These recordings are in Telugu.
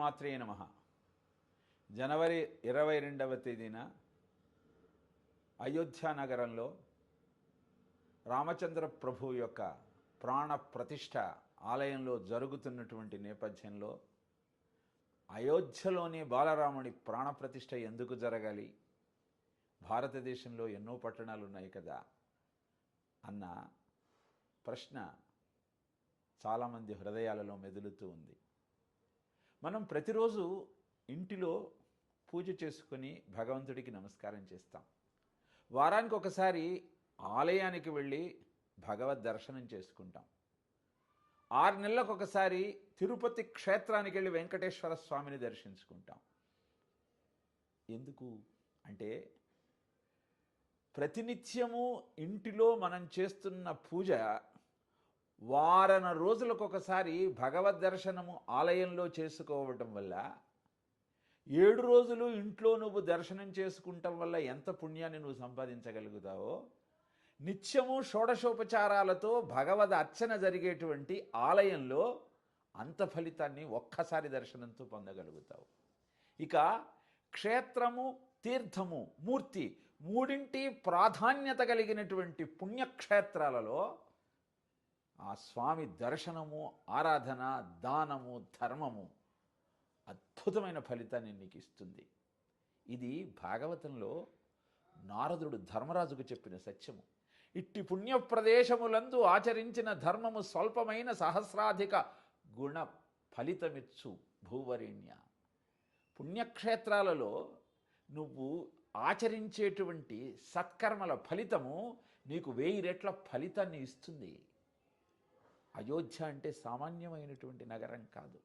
మాత్రే నమః. జనవరి 22వ తేదీన అయోధ్య నగరంలో రామచంద్ర ప్రభు యొక్క ప్రాణ ప్రతిష్ఠ ఆలయంలో జరుగుతున్నటువంటి నేపథ్యంలో అయోధ్యలోని బాలరాముడి ప్రాణప్రతిష్ఠ ఎందుకు జరగాలి, భారతదేశంలో ఎన్నో పట్టణాలు ఉన్నాయి కదా అన్న ప్రశ్న చాలామంది హృదయాలలో మెదులుతూ ఉంది. మనం ప్రతిరోజు ఇంటిలో పూజ చేసుకొని భగవంతుడికి నమస్కారం చేస్తాం. వారానికి ఒకసారి ఆలయానికి వెళ్ళి భగవద్ దర్శనం చేసుకుంటాం. 6 నెలలకు ఒకసారి తిరుపతి క్షేత్రానికి వెళ్ళి వెంకటేశ్వర స్వామిని దర్శించుకుంటాం. ఎందుకు అంటే ప్రతినిత్యము ఇంటిలో మనం చేస్తున్న పూజ వారం రోజులకు ఒకసారి భగవద్ దర్శనము ఆలయంలో చేసుకోవటం వల్ల 7 రోజులు ఇంట్లో నువ్వు దర్శనం చేసుకుంటాం వల్ల ఎంత పుణ్యాన్ని నువ్వు సంపాదించగలుగుతావో, నిత్యము షోడశోపచారాలతో భగవద్ అర్చన జరిగేటువంటి ఆలయంలో అంత ఫలితాన్ని ఒక్కసారి దర్శనంతో పొందగలుగుతావు. ఇక క్షేత్రము, తీర్థము, మూర్తి మూడింటి ప్రాధాన్యత కలిగినటువంటి పుణ్యక్షేత్రాలలో ఆ స్వామి దర్శనము, ఆరాధన, దానము, ధర్మము అద్భుతమైన ఫలితాన్ని నీకు ఇస్తుంది. ఇది భాగవతంలో నారదుడు ధర్మరాజుకు చెప్పిన సత్యము. ఇట్టి పుణ్యప్రదేశములందు ఆచరించిన ధర్మము స్వల్పమైన సహస్రాధిక గుణ ఫలితమిచ్చు భూవరేణ్య. పుణ్యక్షేత్రాలలో నువ్వు ఆచరించేటువంటి సత్కర్మల ఫలితము నీకు 1000 రెట్ల ఫలితాన్ని ఇస్తుంది. అయోధ్య అంటే సామాన్యమైనటువంటి నగరం కాదు.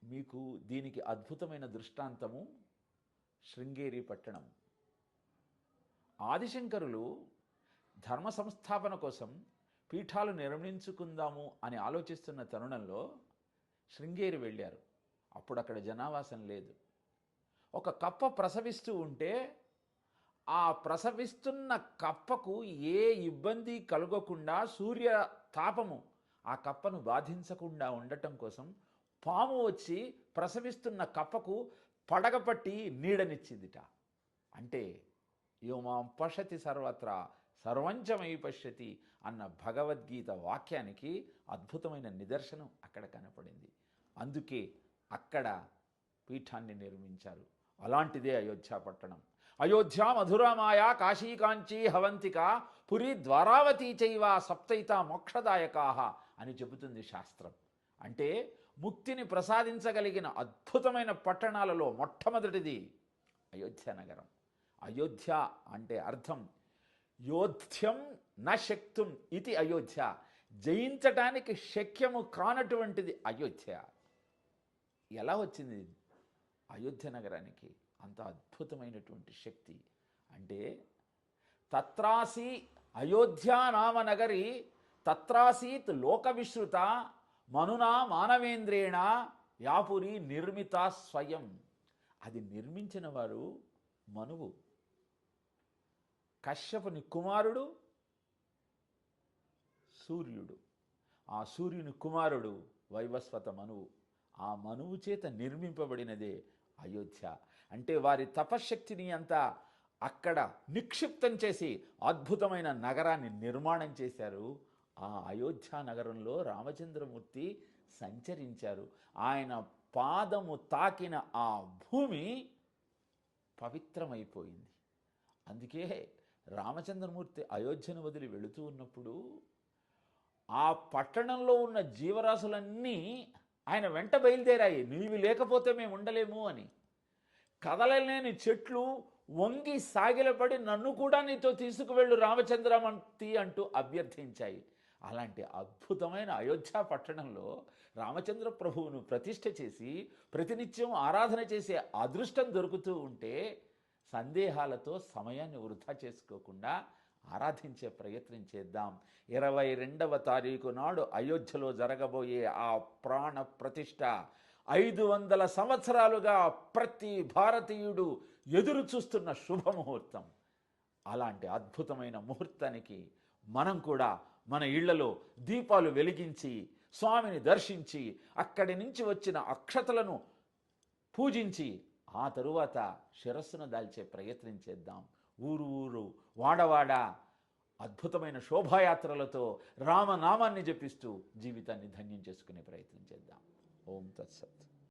మీకు దీనికి అద్భుతమైన దృష్టాంతము శృంగేరి పట్టణం. ఆదిశంకరులు ధర్మ సంస్థాపన కోసం పీఠాలు నిర్మించుకుందాము అని ఆలోచిస్తున్న తరుణంలో శృంగేరి వెళ్ళారు. అప్పుడు అక్కడ జనావాసం లేదు. ఒక కప్ప ప్రసవిస్తూ ఉంటే ఆ ప్రసవిస్తున్న కప్పకు ఏ ఇబ్బంది కలగకుండా సూర్య తాపము ఆ కప్పను బాధించకుండా ఉండటం కోసం పాము వచ్చి ప్రసవిస్తున్న కప్పకు పడగపట్టి నీడనిచ్చిందిట. అంటే యోమాం పశ్యతి సర్వత్రా సర్వంచమై పశ్యతి అన్న భగవద్గీత వాక్యానికి అద్భుతమైన నిదర్శనం అక్కడ కనపడింది. అందుకే అక్కడ పీఠాన్ని నిర్మించారు. అలాంటిదే అయోధ్య పట్టణం. అయోధ్య మధురమాయ కాశీకాంచీ హవంతిక పురి ద్వారావతీ చైవ సప్తైత మోక్షదాయకాహ అని చెబుతుంది శాస్త్రం. అంటే ముక్తిని ప్రసాదించగలిగిన అద్భుతమైన పట్టణాలలో మొట్టమొదటిది అయోధ్య నగరం. అయోధ్య అంటే అర్థం యోధ్యం న శక్తుం ఇది అయోధ్య. జయించటానికి శక్యము కానటువంటిది అయోధ్య. ఎలా వచ్చింది అయోధ్య నగరానికి అంత అద్భుతమైనటువంటి శక్తి అంటే, తత్రాసి అయోధ్య నామ నగరి తత్రాసీత్ లోక విశ్రుత మనునా మానవేంద్రేణ యాపురి నిర్మిత స్వయం. అది నిర్మించిన వారు మనువు, కశ్యపుని కుమారుడు సూర్యుడు. ఆ సూర్యుని కుమారుడు వైవస్వత మనువు. ఆ మనువు చేత నిర్మింపబడినదే అయోధ్య. అంటే వారి తపశ్శక్తిని అంతా అక్కడ నిక్షిప్తం చేసి అద్భుతమైన నగరాన్ని నిర్మాణం చేశారు. ఆ అయోధ్య నగరంలో రామచంద్రమూర్తి సంచరించారు. ఆయన పాదము తాకిన ఆ భూమి పవిత్రమైపోయింది. అందుకే రామచంద్రమూర్తి అయోధ్యను వదిలి వెళుతూ ఉన్నప్పుడు ఆ పట్టణంలో ఉన్న జీవరాశులన్నీ ఆయన వెంట బయలుదేరాయి. నీవు లేకపోతే మేము ఉండలేము అని. కదలలేని చెట్లు వంగి సాగిలపడి నన్ను కూడా నీతో తీసుకువెళ్ళు రామచంద్రమూర్తి అంటూ అభ్యర్థించాయి. అలాంటి అద్భుతమైన అయోధ్య పట్టణంలో రామచంద్ర ప్రభువును ప్రతిష్ఠ చేసి ప్రతినిత్యం ఆరాధన చేసే అదృష్టం దొరుకుతూ ఉంటే సందేహాలతో సమయాన్ని వృధా చేసుకోకుండా ఆరాధించే ప్రయత్నం చేద్దాం. 22వ తారీఖు నాడు అయోధ్యలో జరగబోయే ఆ ప్రాణ ప్రతిష్ఠ 500 సంవత్సరాలుగా ప్రతి భారతీయుడు ఎదురు చూస్తున్న శుభముహూర్తం. అలాంటి అద్భుతమైన ముహూర్తానికి మనం కూడా మన ఇళ్లలో దీపాలు వెలిగించి స్వామిని దర్శించి అక్కడి నుంచి వచ్చిన అక్షతలను పూజించి ఆ తరువాత శిరస్సును దాల్చే ప్రయత్నం చేద్దాం. ఊరు ఊరు వాడవాడ అద్భుతమైన శోభాయాత్రలతో రామనామాన్ని జపిస్తూ జీవితాన్ని ధన్యం చేసుకునే ప్రయత్నం చేద్దాం. ఓం తత్సత్.